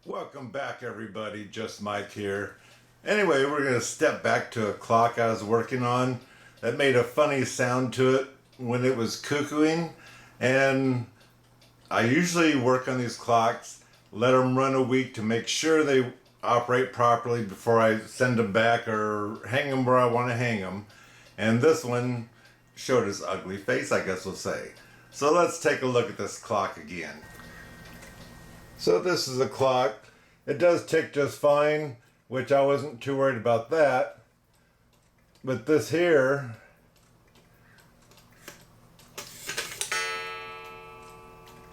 Welcome back everybody, just Mike here. Anyway, we're going to step back to a clock I was working on that made a funny sound to it when it was cuckooing. And I usually work on these clocks, let them run a week to make sure they operate properly before I send them back or hang them where I want to hang them. And this one showed its ugly face, I guess we'll say. So let's take a look at this clock again. So this is a clock. It does tick just fine, which I wasn't too worried about that. But this here,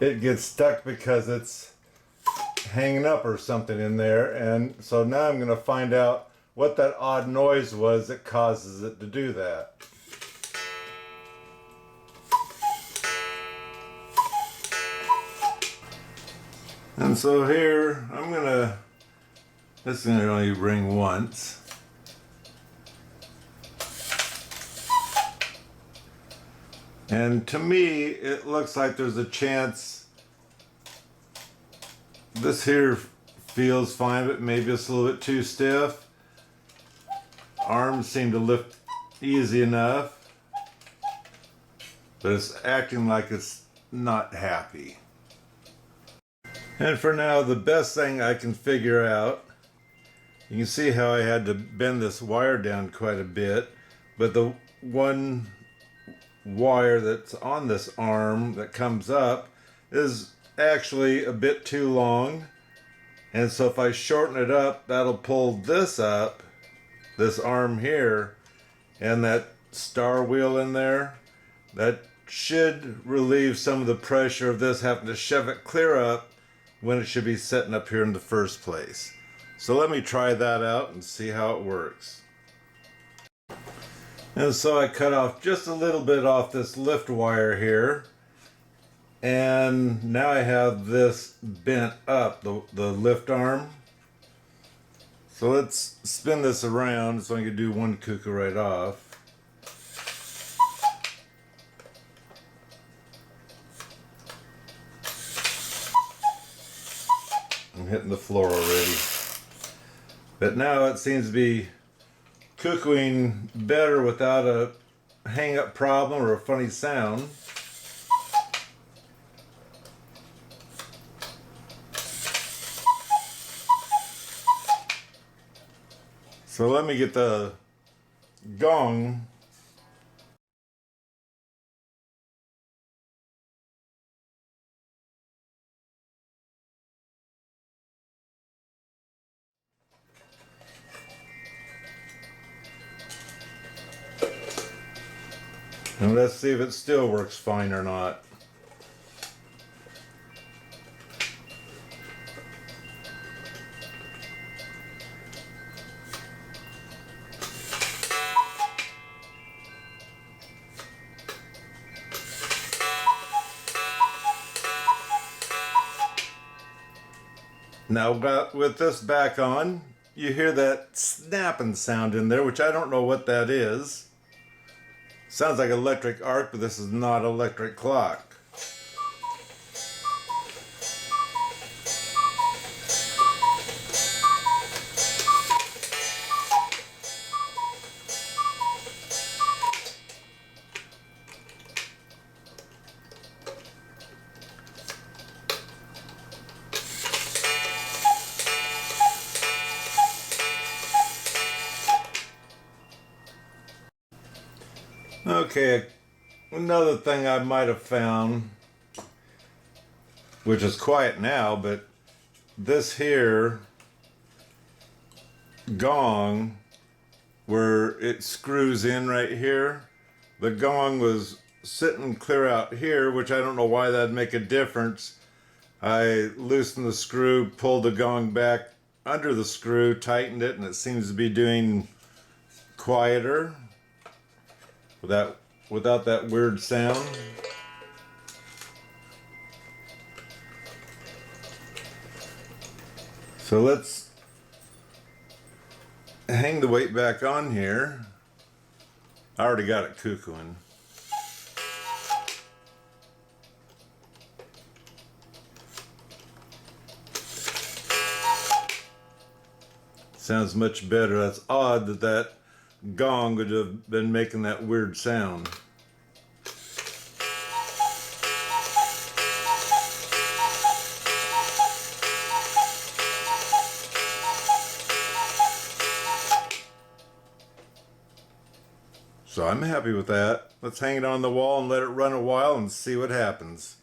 it gets stuck because it's hanging up or something in there. And so now I'm going to find out what that odd noise was that causes it to do that. And so here, this is gonna only ring once. And to me, it looks like there's a chance this here feels fine, but maybe it's a little bit too stiff. Arms seem to lift easy enough, but it's acting like it's not happy. And for now, the best thing I can figure out, you can see how I had to bend this wire down quite a bit, but the one wire that's on this arm that comes up is actually a bit too long. And so if I shorten it up, that'll pull this up, this arm here, and that star wheel in there, that should relieve some of the pressure of this having to shove it clear up when it should be sitting up here in the first place. So let me try that out and see how it works. And so I cut off just a little bit off this lift wire here, and now I have this bent up, the lift arm. So let's spin this around so I can do one cuckoo right off. I'm hitting the floor already. But now it seems to be cuckooing better without a hang-up problem or a funny sound. So let me get the gong. And let's see if it still works fine or not. Now with this back on, you hear that snapping sound in there, which I don't know what that is. Sounds like electric arc, but this is not an electric clock. Okay, another thing I might have found, which is quiet now, but this here gong, where it screws in right here, the gong was sitting clear out here, which I don't know why that'd make a difference. I loosened the screw, pulled the gong back under the screw, tightened it, and it seems to be doing quieter without that weird sound. So let's hang the weight back on here. I already got it cuckooing. Sounds much better. That's odd that that gong would have been making that weird sound. So I'm happy with that. Let's hang it on the wall and let it run a while and see what happens.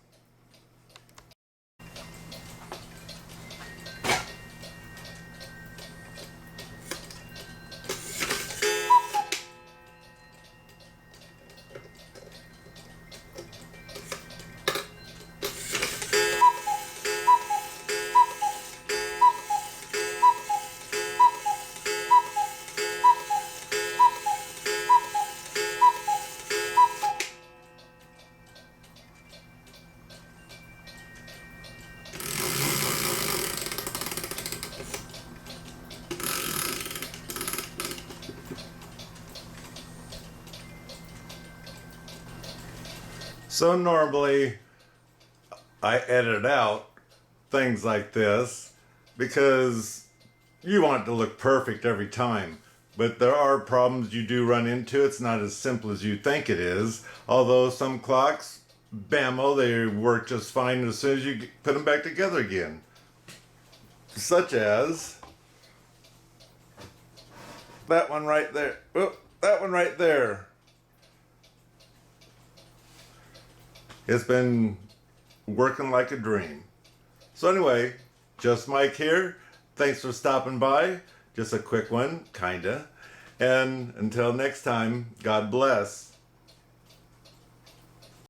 So normally I edit out things like this because you want it to look perfect every time. But there are problems you do run into. It's not as simple as you think it is. Although some clocks, bammo, they work just fine as soon as you put them back together again. Such as that one right there. Oh, that one right there. It's been working like a dream. So anyway, just Mike here. Thanks for stopping by. Just a quick one, kinda. And until next time, God bless.